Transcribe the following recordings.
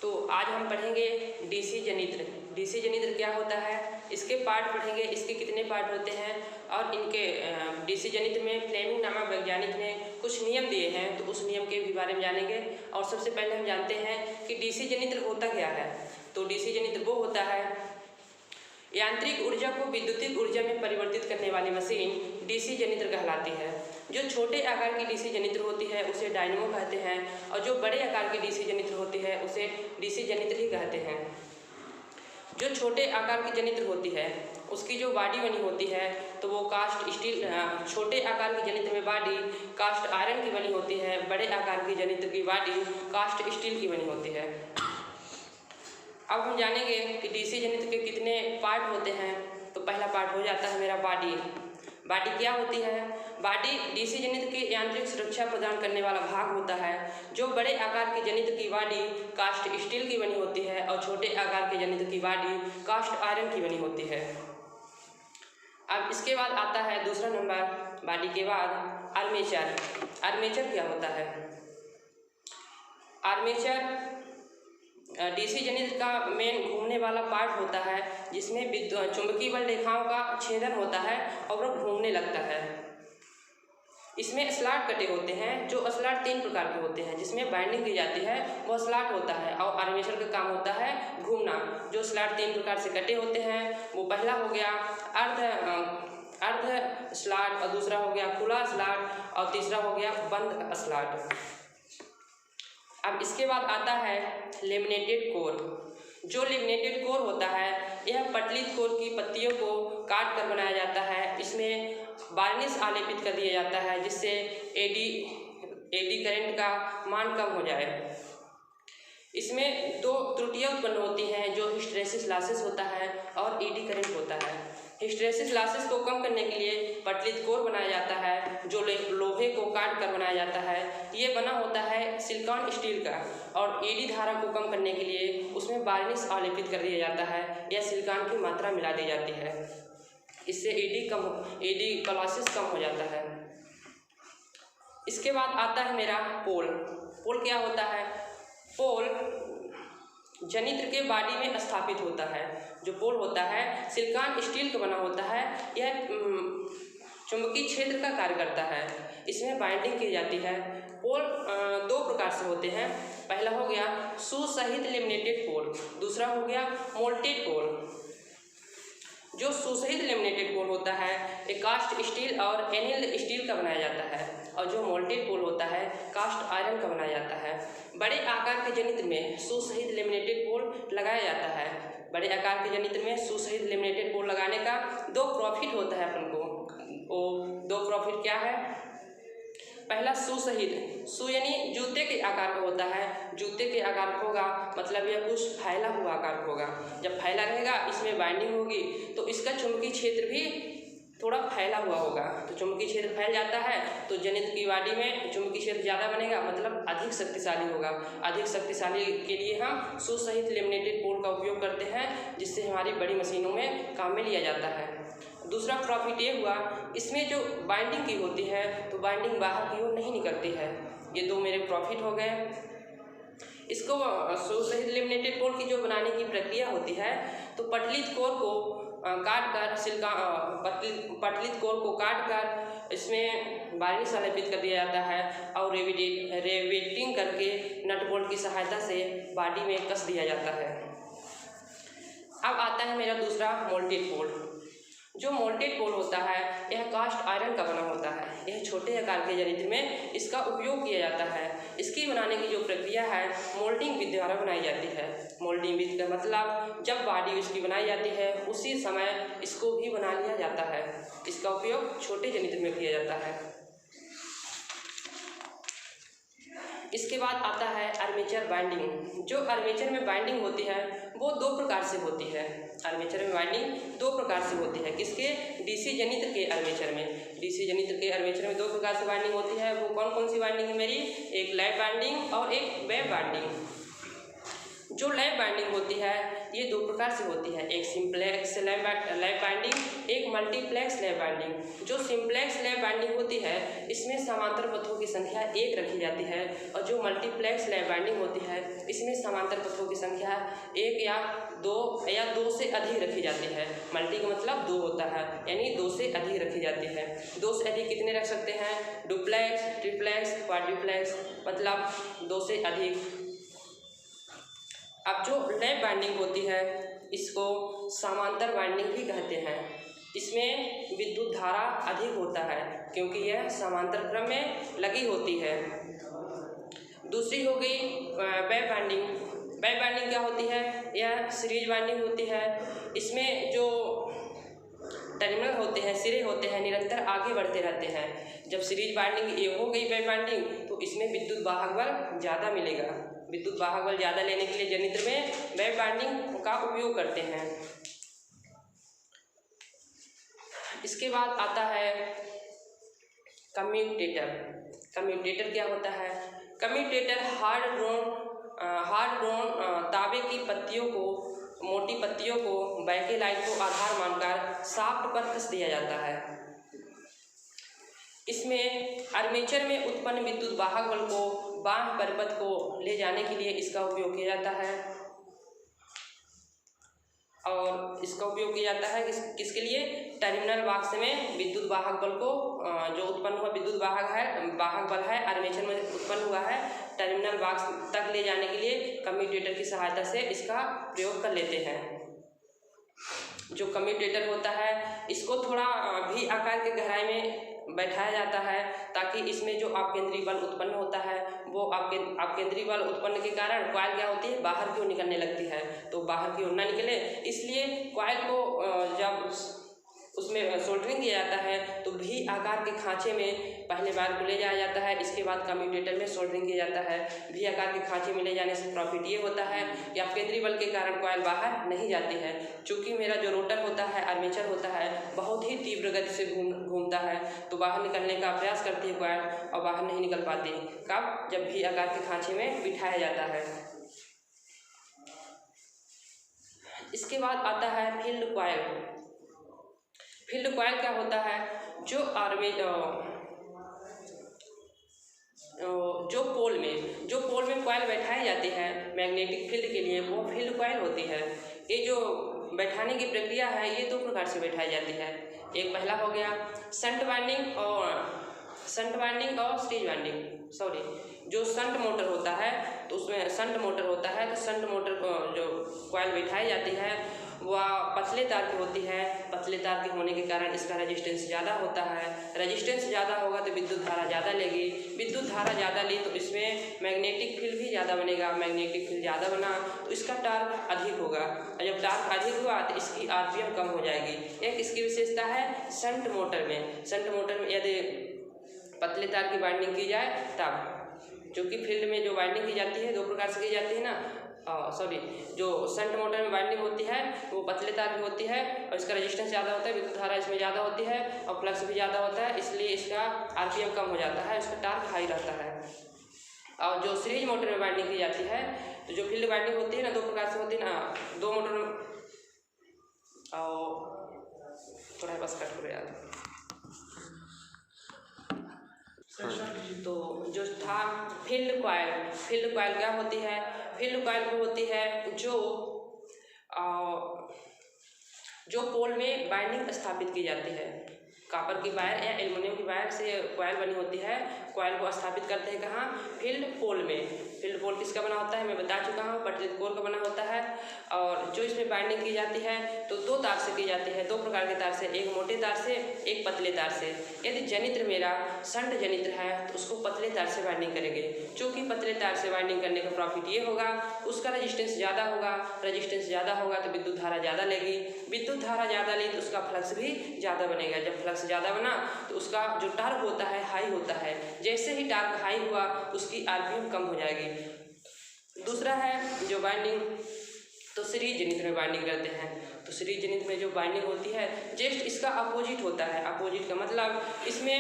तो आज हम पढ़ेंगे डीसी जनित्र। डीसी जनित्र क्या होता है, इसके पार्ट पढ़ेंगे, इसके कितने पार्ट होते हैं और इनके डीसी जनित्र में फ्लेमिंग नामक वैज्ञानिक ने कुछ नियम दिए हैं, तो उस नियम के भी बारे में जानेंगे। और सबसे पहले हम जानते हैं कि डीसी जनित्र होता क्या है। तो डीसी जनित्र वो होता है यांत्रिक ऊर्जा को विद्युतिक ऊर्जा में परिवर्तित करने वाली मशीन डीसी जनित्र कहलाती है। जो छोटे आकार की डीसी जनित्र होती है उसे डायनेमो कहते हैं, और जो बड़े आकार की डीसी जनित्र होती है उसे डीसी जनित्र ही कहते हैं। जो छोटे आकार की जनित्र होती है उसकी जो बॉडी बनी होती है तो वो कास्ट स्टील, छोटे आकार की जनित्र में बॉडी कास्ट आयरन की बनी होती है, बड़े आकार की जनित्र की बॉडी कास्ट स्टील की बनी होती है। अब हम जानेंगे कि डीसी जनित्र के कितने पार्ट होते हैं। तो पहला पार्ट हो जाता है मेरा बॉडी। बॉडी क्या होती है? बॉडी डीसी जनित्र की यांत्रिक सुरक्षा प्रदान करने वाला भाग होता है। जो बड़े आकार के जनित्र की बॉडी कास्ट स्टील की बनी होती है और छोटे आकार के जनित्र की बॉडी कास्ट आयरन की बनी होती है। अब इसके बाद आता है दूसरा नंबर, बॉडी के बाद आर्मेचर। आर्मेचर क्या होता है? आर्मेचर डीसी जनित्र का मेन घूमने वाला पार्ट होता है, जिसमें चुंबकीय बल रेखाओं का छेदन होता है और वह घूमने लगता है। इसमें स्लॉट कटे होते हैं। जो स्लॉट 3 प्रकार के होते हैं, जिसमें बाइंडिंग की जाती है वह स्लॉट होता है, और आर्मेचर का काम होता है घूमना। जो स्लॉट 3 प्रकार से कटे होते हैं वो पहला हो गया अर्ध स्लॉट, और दूसरा हो गया खुला स्लॉट, और तीसरा हो गया बंद स्लॉट। अब इसके बाद आता है लेमिनेटेड कोर। जो लेमिनेटेड कोर होता है यह पतली कोर की पत्तियों को काट कर बनाया जाता है। इसमें वार्निश आलेपित कर दिया जाता है जिससे एडी करंट का मान कम हो जाए। इसमें 2 त्रुटियां उत्पन्न होती हैं, जो हिस्टैरिसीस लॉसेस होता है और एडी करंट होता है। हिस्टैरिसीस लॉसेस को कम करने के लिए पतली कोर बनाया जाता है, जो लोहे को काट कर बनाया जाता है। ये बना होता है सिलिकॉन स्टील का, और एडी धारा को कम करने के लिए उसमें वार्निश आलेपित कर दिया जाता है या सिलिकॉन की मात्रा मिला दी जाती है। इससे एडी का लॉसेस कम हो जाता है। इसके बाद आता है मेरा पोल। पोल क्या होता है? पोल जनित्र के बॉडी में स्थापित होता है। जो पोल होता है सिलिकॉन स्टील का बना होता है। यह चुंबकीय क्षेत्र का कार्य करता है। इसमें बाइंडिंग की जाती है। पोल 2 प्रकार से होते हैं। पहला हो गया सुसहित लेमिनेटेड पोल, दूसरा हो गया मोल्टेड पोल। जो सुसहित लेमिनेटेड पोल होता है एक कास्ट स्टील और एनिल्ड स्टील का बनाया जाता है, और जो मोल्टेड पोल होता है कास्ट आयरन का बनाया जाता है। बड़े आकार के जनित्र में सुसहित लेमिनेटेड पोल लगाया जाता है। बड़े आकार के जनित्र में सुसहित लेमिनेटेड पोल लगाने का 2 प्रॉफिट होता है अपन को। वो 2 प्रॉफिट क्या है? पहला सुसहित, सु यानी जूते के आकार का होता है। जूते के आकार का होगा मतलब यह कुछ फैला हुआ आकार होगा। जब फैला रहेगा इसमें बाइंडिंग होगी तो इसका चुंबकीय क्षेत्र भी थोड़ा फैला हुआ होगा। तो चुंबकीय क्षेत्र फैल जाता है तो जनित्र की बॉडी में चुंबकीय क्षेत्र ज़्यादा बनेगा, मतलब अधिक शक्तिशाली होगा। अधिक शक्तिशाली के लिए हम सुसहित लेमिनेटेड पोल का उपयोग करते हैं, जिससे हमारी बड़ी मशीनों में काम में लिया जाता है। दूसरा प्रॉफिट ये हुआ, इसमें जो बाइंडिंग की होती है तो बाइंडिंग बाहर की ओर नहीं निकलती है। ये 2 मेरे प्रॉफिट हो गए। इसको सुसहित लेमिनेटेड पोल की जो बनाने की प्रक्रिया होती है तो पतली कोर को काट कर पतली कोर को काट कर इसमें वार्निश आलेपित कर दिया जाता है, और रेवेटिंग करके नट बोल्ट की सहायता से बॉडी में कस दिया जाता है। अब आता है मेरा दूसरा मोल्टेड पोल। जो मोल्टेड पोल होता है यह कास्ट आयरन का बना होता है। यह छोटे आकार के जनित्र में इसका उपयोग किया जाता है। इसकी बनाने की जो प्रक्रिया है मोल्डिंग विधि द्वारा बनाई जाती है। मोल्डिंग विधि का मतलब जब बॉडी इसकी बनाई जाती है उसी समय इसको भी बना लिया जाता है। इसका उपयोग छोटे जनित्र में किया जाता है। इसके बाद आता है आर्मेचर बाइंडिंग। जो आर्मेचर में बाइंडिंग होती है वो 2 प्रकार से होती है। आर्मेचर में बाइंडिंग 2 प्रकार से होती है। किसके? डीसी जनित्र के आर्मेचर में। डीसी जनित्र के आर्मेचर में 2 प्रकार से बाइंडिंग होती है। वो कौन कौन सी बाइंडिंग है मेरी? एक लैप बाइंडिंग और एक वेब बाइंडिंग। जो लैप बाइंडिंग होती है ये दो प्रकार से होती है, एक सिंप्लेक्स लैप बाइंडिंग, एक मल्टीप्लेक्स लैप बाइंडिंग। जो सिंप्लेक्स लैप बाइंडिंग होती है इसमें समांतर पथों की संख्या 1 रखी जाती है, और जो मल्टीप्लेक्स लैप बाइंडिंग होती है इसमें समांतर पथों की संख्या 1 या 2 से अधिक रखी जाती है। मल्टी का मतलब 2 होता है, यानी 2 से अधिक रखी जाती है। 2 से अधिक कितने रख सकते हैं? डुप्लेक्स, ट्रिप्लेक्स, क्वाड्रुप्लेक्स, मतलब 2 से अधिक। अब जो लैप बाइंडिंग होती है इसको समांतर बाइंडिंग भी कहते हैं। इसमें विद्युत धारा अधिक होता है क्योंकि यह समांतर क्रम में लगी होती है। दूसरी हो गई वेव बाइंडिंग। वेव बाइंडिंग क्या होती है? यह सीरीज बाइंडिंग होती है। इसमें जो टर्मिनल होते हैं, सिरे होते हैं, निरंतर आगे बढ़ते रहते हैं। जब सीरीज बाइंडिंग ये हो गई वेव बाइंडिंग तो इसमें विद्युत वाहक बल ज़्यादा मिलेगा। विद्युत वाहक बल ज़्यादा लेने के लिए जनित्र में वेव बाइंडिंग का उपयोग करते हैं। इसके बाद आता है कम्यूटेटर। कम्यूटेटर क्या होता है? कम्यूटेटर हार्ड ड्रोन तांबे की पत्तियों को, मोटी पत्तियों को बैकेलाइट को आधार मानकर शाफ्ट पर कस दिया जाता है। इसमें आर्मेचर में उत्पन्न विद्युत वाहक बल को बाह्य परिपथ को ले जाने के लिए इसका उपयोग किया जाता है। और इसका उपयोग किया जाता है किसके लिए? टर्मिनल वाक्स में विद्युत वाहक बल को, जो उत्पन्न हुआ विद्युत वाहक बल है आर्मेचर में उत्पन्न हुआ है, टर्मिनल वाक्स तक ले जाने के लिए कम्यूटेटर की सहायता से इसका प्रयोग कर लेते हैं। जो कम्यूटेटर होता है इसको थोड़ा भी आकार के गहराई में बैठाया जाता है ताकि इसमें जो अपकेंद्री बल उत्पन्न होता है वो अपकेंद्री बल उत्पन्न के कारण कॉइल क्या होती है? बाहर की ओर निकलने लगती है। तो बाहर की ओर ना निकले इसलिए कॉइल को जब उसमें सोल्डरिंग किया जाता है तो भी आकार के खांचे में पहले बार को ले जाया जाता है। इसके बाद कम्यूटेटर में सोल्डरिंग किया जाता है। भी आकार के खांचे में ले जाने से प्रॉफिट ये होता है कि अपकेंद्री बल के कारण कॉइल बाहर नहीं जाती है। चूँकि मेरा जो रोटर होता है, आर्मेचर होता है, बहुत ही तीव्र गति से घूमता है तो बाहर निकलने का प्रयास करती है कॉइल और बाहर नहीं निकल पाती। कब? जब भी आकार के खांचे में बिठाया जाता है। इसके बाद आता है फील्ड कॉइल। फील्ड कॉइल क्या होता है? जो पोल में कॉइल बैठाई जाती है मैग्नेटिक फील्ड के लिए, वो फील्ड कॉइल होती है। ये जो बैठाने की प्रक्रिया है ये 2 प्रकार से बैठाई जाती है। एक पहला हो गया शंट बाइंडिंग और सीरीज बाइंडिंग। जो शंट मोटर होता है तो उसमें शंट मोटर होता है तो शंट मोटर को जो कॉइल बैठाई जाती है वह पतले तार की होती है। पतले तार के होने के कारण इसका रेजिस्टेंस ज़्यादा होता है। रेजिस्टेंस ज़्यादा होगा तो विद्युत धारा ज़्यादा लेगी। विद्युत धारा ज़्यादा ली तो इसमें मैग्नेटिक फील्ड भी ज़्यादा बनेगा। मैग्नेटिक फील्ड ज़्यादा बना तो इसका टार्क अधिक होगा, और जब टार्क अधिक हुआ तो इसकी आरपीएम कम हो जाएगी। एक इसकी विशेषता है शंट मोटर में। शंट मोटर में यदि पतले तार की बाइंडिंग की जाए तब, क्योंकि फील्ड में जो बाइंडिंग की जाती है 2 प्रकार से की जाती है ना, जो शंट मोटर में बाइंडिंग होती है वो पतले तार की होती है और इसका रेजिस्टेंस ज़्यादा होता है, विद्युत धारा इसमें ज़्यादा होती है और फ्लक्स भी ज़्यादा होता है, इसलिए इसका आरपीएम कम हो जाता है, इसका टार्क हाई रहता है। और जो सीरीज मोटर में बाइंडिंग की जाती है तो जो फील्ड बाइंडिंग होती है ना 2 प्रकार से होती है ना, 2 मोटर में थोड़ा बस कट हो यार। तो जो था फील्ड कॉइल क्या होती है? फील्ड कॉइल वो होती है जो पोल में बाइंडिंग स्थापित की जाती है। कॉपर की वायर या एल्युमिनियम की वायर से कॉइल बनी होती है। कॉइल को स्थापित करते हैं कहाँ? फील्ड पोल में। फील्ड पोल किसका बना होता है मैं बता चुका हूँ, पटलित कोर का बना होता है। और जो इसमें बाइंडिंग की जाती है तो 2 तार से की जाती है, 2 प्रकार के तार से, एक मोटे तार से, एक पतले तार से। यदि जनित्र मेरा शंट जनित्र है तो उसको पतले तार से बाइंडिंग करेंगे। चूँकि पतले तार से बाइंडिंग करने का प्रॉफिट ये होगा उसका रेजिस्टेंस ज़्यादा होगा। रेजिस्टेंस ज़्यादा होगा तो विद्युत धारा ज़्यादा लेगी। विद्युत धारा ज़्यादा ली तो उसका फ्लक्स भी ज़्यादा बनेगा। जब फ्लक्स ज़्यादा बना तो उसका जो टार्क होता है हाई होता है। जैसे ही टार्क हाई हुआ उसकी आरपीएम कम हो जाएगी। दूसरा है जो बाइंडिंग तो सीरीज जनित्र में बाइंडिंग करते हैं। तो तो सीरीज जनित्र में जो बाइंडिंग होती है जस्ट इसका अपोजिट होता है। अपोजिट का मतलब इसमें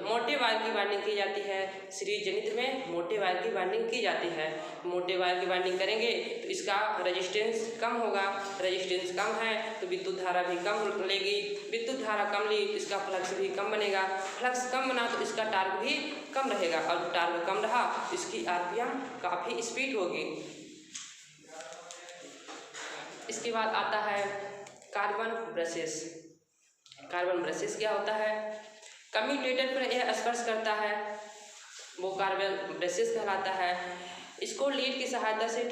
मोटे वायर की बाइंडिंग की जाती है, सीरीज जनित्र में मोटे वायर की बाइंडिंग की जाती है। मोटे वायर की बाइंडिंग करेंगे तो इसका रेजिस्टेंस कम होगा, रेजिस्टेंस कम है तो विद्युत धारा भी कम लेगी, विद्युत धारा कम ली इसका फ्लक्स भी कम बनेगा, फ्लक्स कम बना तो इसका टार्क भी कम रहेगा, और टार्क कम रहा इसकी आरपीएम काफ़ी स्पीड होगी। इसके बाद आता है कार्बन ब्रशेस। कार्बन ब्रशेस क्या होता है? कम्यूटेटर पर यह स्पर्श करता है, वो कार्बन ब्रशेस कहलाता है। इसको लीड की सहायता से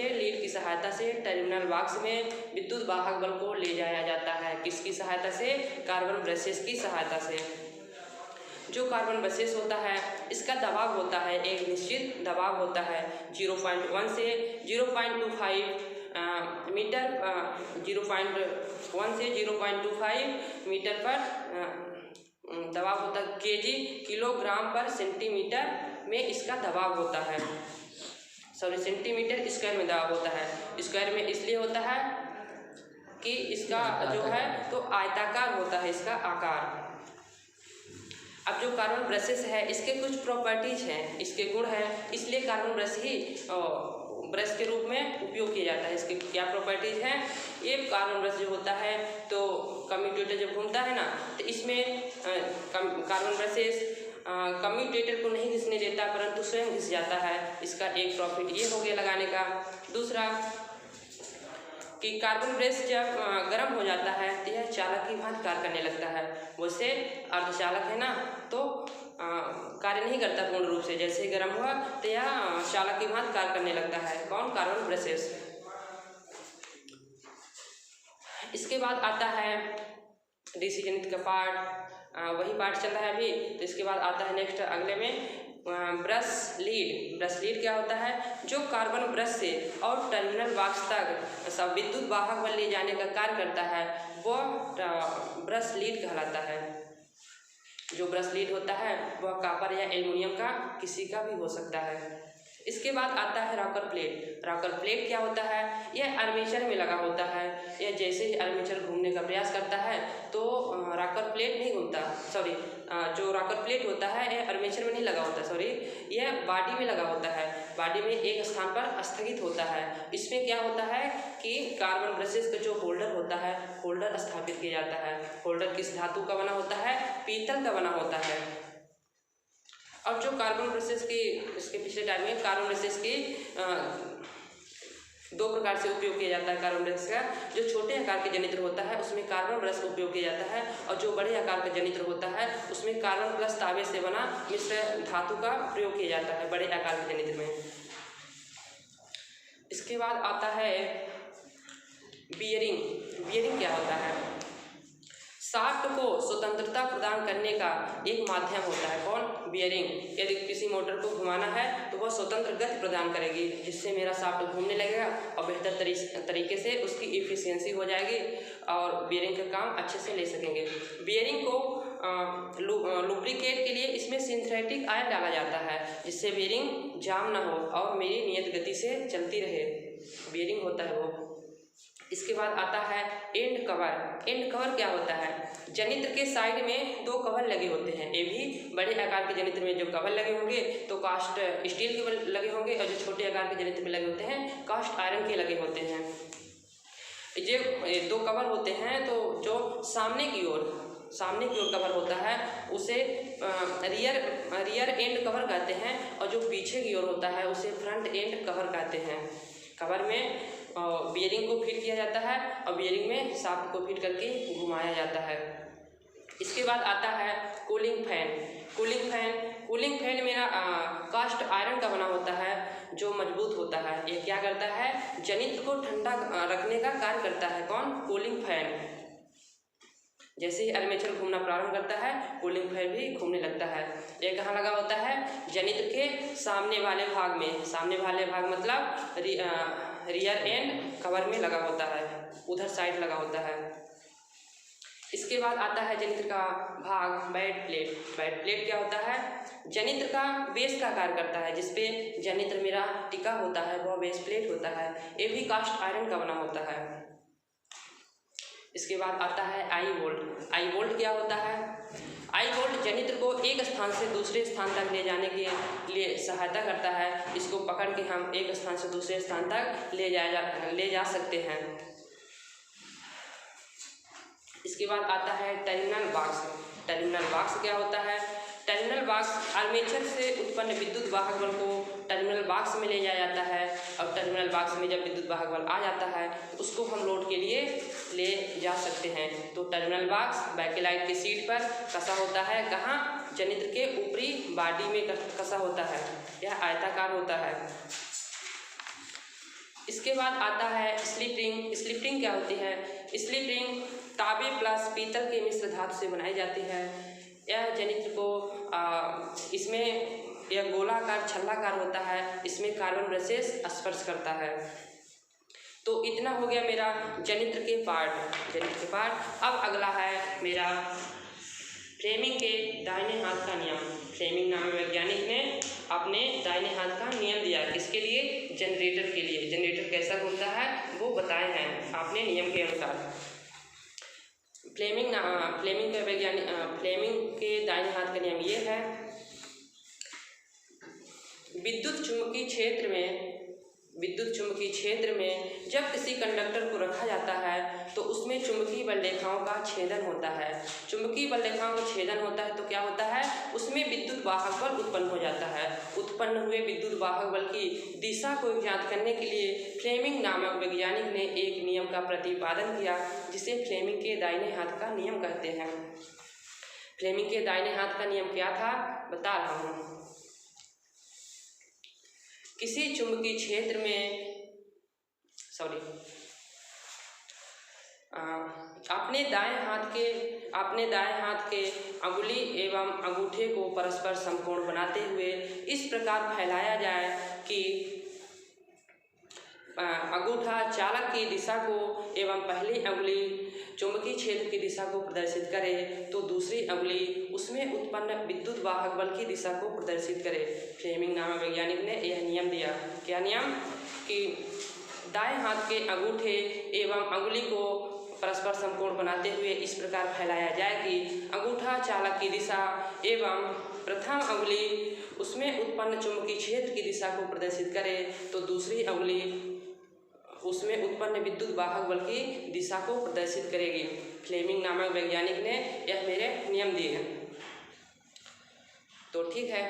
लीड की सहायता से टर्मिनल बॉक्स में विद्युत वाहक बल को ले जाया जाता है। किसकी सहायता से? कार्बन ब्रशेस की सहायता से। जो कार्बन ब्रशेस होता है इसका दबाव होता है, एक निश्चित दबाव होता है 0.1 से 0.25 मीटर 0.1 से 0.25 मीटर पर दबाव होता है, केजी किलोग्राम पर सेंटीमीटर में इसका दबाव होता है, सेंटीमीटर स्क्वायर में दबाव होता है। स्क्वायर में इसलिए होता है कि इसका जो है तो आयताकार होता है इसका आकार। अब जो कार्बन ब्रशेस है इसके कुछ प्रॉपर्टीज हैं, इसके गुण हैं, इसलिए कार्बन ब्रश ही ब्रश के रूप में उपयोग किया जाता है। इसके क्या प्रॉपर्टीज हैं? ये कार्बन ब्रश जो होता है तो कम्यूटेटर जब घूमता है ना तो इसमें कार्बन ब्रशेस कम्यूटेटर को नहीं घिसने देता परंतु स्वयं घिस जाता है। इसका एक प्रॉफिट ये हो गया लगाने का। दूसरा कि कार्बन ब्रश जब गर्म हो जाता है तो यह चालक की भांति कार्य करने लगता है। वैसे अर्धचालक है ना तो कार्य नहीं करता पूर्ण रूप से, जैसे गर्म हुआ तो यह चालक की भांति कार्य करने लगता है। कौन? Carbon brushes. इसके बाद आता है डीसी जनित्र का पार्ट, वही पार्ट चल रहा है अभी। तो इसके बाद आता है नेक्स्ट अगले में ब्रश लीड। ब्रश लीड क्या होता है? जो कार्बन ब्रश से और टर्मिनल बॉक्स तक सब विद्युत वाहक बल ले जाने का कार्य करता है वह ब्रश लीड कहलाता है। जो ब्रश लीड होता है वह कॉपर या एल्युमिनियम का किसी का भी हो सकता है। इसके बाद आता है रॉकर प्लेट। रॉकर प्लेट क्या होता है? यह आर्मेचर में लगा होता है। यह जैसे ही आर्मेचर घूमने का प्रयास करता है तो रॉकर प्लेट नहीं घूमता, जो रॉकर प्लेट होता है यह आर्मेचर में नहीं लगा होता, यह बॉडी में लगा होता है। बॉडी में एक स्थान पर स्थगित होता है। इसमें क्या होता है कि कार्बन ब्रशेस का जो होल्डर होता है, होल्डर स्थापित किया जाता है। होल्डर किस धातु का बना होता है? पीतल का बना होता है। अब जो कार्बन ब्रशेस की इसके पिछले टाइम में कार्बन ब्रशेस की दो प्रकार से उपयोग किया जाता है। कार्बन ब्रश का जो छोटे आकार के जनित्र होता है उसमें कार्बन ब्रश का उपयोग किया जाता है, और जो बड़े आकार का जनित्र होता है उसमें कार्बन प्लस तांबे से बना मिश्र धातु का प्रयोग किया जाता है बड़े आकार के जनित्र में। इसके बाद आता है बियरिंग। बियरिंग क्या होता है? शाफ्ट को स्वतंत्रता प्रदान करने का एक माध्यम होता है। कौन? बियरिंग। यदि किसी मोटर को घुमाना है तो वह स्वतंत्र गति प्रदान करेगी जिससे मेरा शाफ्ट घूमने लगेगा और बेहतर तरीके से उसकी इफिशियंसी हो जाएगी और बियरिंग का काम अच्छे से ले सकेंगे। बियरिंग को लुब्रिकेट के लिए इसमें सिंथेटिक ऑयल डाला जाता है जिससे बियरिंग जाम ना हो और मेरी नियत गति से चलती रहे। बियरिंग होता है वो। इसके बाद आता है एंड कवर। एंड कवर क्या होता है? जनित्र के साइड में दो कवर लगे होते हैं। ये भी बड़े आकार के जनित्र में जो कवर लगे होंगे तो कास्ट स्टील के लगे होंगे, और जो छोटे आकार के जनित्र में लगे होते हैं कास्ट आयरन के लगे होते हैं। ये दो कवर होते हैं तो जो सामने की ओर कवर होता है उसे रियर एंड कवर कहते हैं, और जो पीछे की ओर होता है उसे फ्रंट एंड कवर कहते हैं। कवर में बियरिंग को फिट किया जाता है और बियरिंग में शाफ्ट को फिट करके घुमाया जाता है। इसके बाद आता है कूलिंग फैन। कूलिंग फैन मेरा कास्ट आयरन का बना होता है जो मजबूत होता है। ये क्या करता है? जनित्र को ठंडा रखने का कार्य करता है। कौन? Cooling fan. जैसे ही आर्मेचर घूमना प्रारंभ करता है कूलिंग फैन भी घूमने लगता है। ये कहाँ लगा होता है? जनित्र के सामने वाले भाग में। सामने वाले भाग मतलब रियर एंड कवर में लगा होता है, उधर साइड लगा होता है। इसके बाद आता है जनित्र का भाग बेड प्लेट। बेड प्लेट क्या होता है? जनित्र का बेस का कार्य करता है, जिसपे जनित्र मेरा टिका होता है वह बेस प्लेट होता है। ये भी कास्ट आयरन का बना होता है। इसके बाद आता है आई वोल्ट। आई वोल्ट क्या होता है? आई वोल्ट जनित्र को एक स्थान से दूसरे स्थान तक ले जाने के लिए सहायता करता है। इसको पकड़ के हम एक स्थान से दूसरे स्थान तक ले जा सकते हैं। इसके बाद आता है टर्मिनल बॉक्स। टर्मिनल बॉक्स क्या होता है? टर्मिनल बॉक्स आर्मेचर से उत्पन्न विद्युत वाहक बल को टर्मिनल बॉक्स में ले जाया जाता है। और टर्मिनल बॉक्स में जब विद्युत वाहक बल आ जाता है तो उसको हम लोड के लिए ले जा सकते हैं। तो टर्मिनल बॉक्स बैकेलाइट की सीट पर कसा होता है। कहाँ? जनित्र के ऊपरी बॉडी में कसा होता है। यह आयताकार होता है। इसके बाद आता है स्लिप रिंग। स्लिप रिंग क्या होती है? स्लिप रिंग तांबे प्लस पीतल के मिश्र धातु से बनाई जाती है। यह जनित्र को इसमें यह गोलाकार छल्लाकार होता है। इसमें कार्बन ब्रशेस स्पर्श करता है। तो इतना हो गया मेरा जनित्र के पार्ट। जनित्र के पार्ट। अब अगला है मेरा फ्लेमिंग के दाहिने हाथ का नियम। फ्लेमिंग नामक वैज्ञानिक ने अपने दाहिने हाथ का नियम दिया। किसके लिए? जनरेटर के लिए। जनरेटर कैसा घूमता है वो बताए हैं आपने नियम के अनुसार। फ्लेमिंग के दाहिने हाथ का नियम ये है, विद्युत चुंबकीय क्षेत्र में जब किसी कंडक्टर को रखा जाता है तो उसमें चुंबकीय बल रेखाओं का छेदन होता है। चुंबकीय बल रेखाओं का छेदन होता है तो क्या होता है? उसमें विद्युत वाहक बल उत्पन्न हो जाता है। उत्पन्न हुए विद्युत वाहक बल की दिशा को ज्ञात करने के लिए फ्लेमिंग नामक वैज्ञानिक ने एक नियम का प्रतिपादन किया, जिसे फ्लेमिंग के दाहिने हाथ का नियम कहते हैं। फ्लेमिंग के दाहिने हाथ का नियम क्या था बता रहा हूँ। किसी चुंबकीय क्षेत्र में अपने दाएं हाथ के अंगुली एवं अंगूठे को परस्पर समकोण बनाते हुए इस प्रकार फैलाया जाए कि अंगूठा चालक की दिशा को एवं पहली अंगुली चुंबकीय क्षेत्र की दिशा को प्रदर्शित करे तो दूसरी अंगुली उसमें उत्पन्न विद्युत वाहक बल की दिशा को प्रदर्शित करे। फ्लेमिंग नामक वैज्ञानिक ने यह नियम दिया। क्या नियम? कि दाएं हाथ के अंगूठे एवं अंगुली को परस्पर समकोण बनाते हुए इस प्रकार फैलाया जाए कि अंगूठा चालक की दिशा एवं प्रथम अंगुली उसमें उत्पन्न चुंबकीय क्षेत्र की दिशा को प्रदर्शित करे तो दूसरी अंगुली उसमें उत्पन्न विद्युत वाहक बल की दिशा को प्रदर्शित करेगी। फ्लेमिंग नामक वैज्ञानिक ने यह मेरे नियम दिए हैं। तो ठीक है।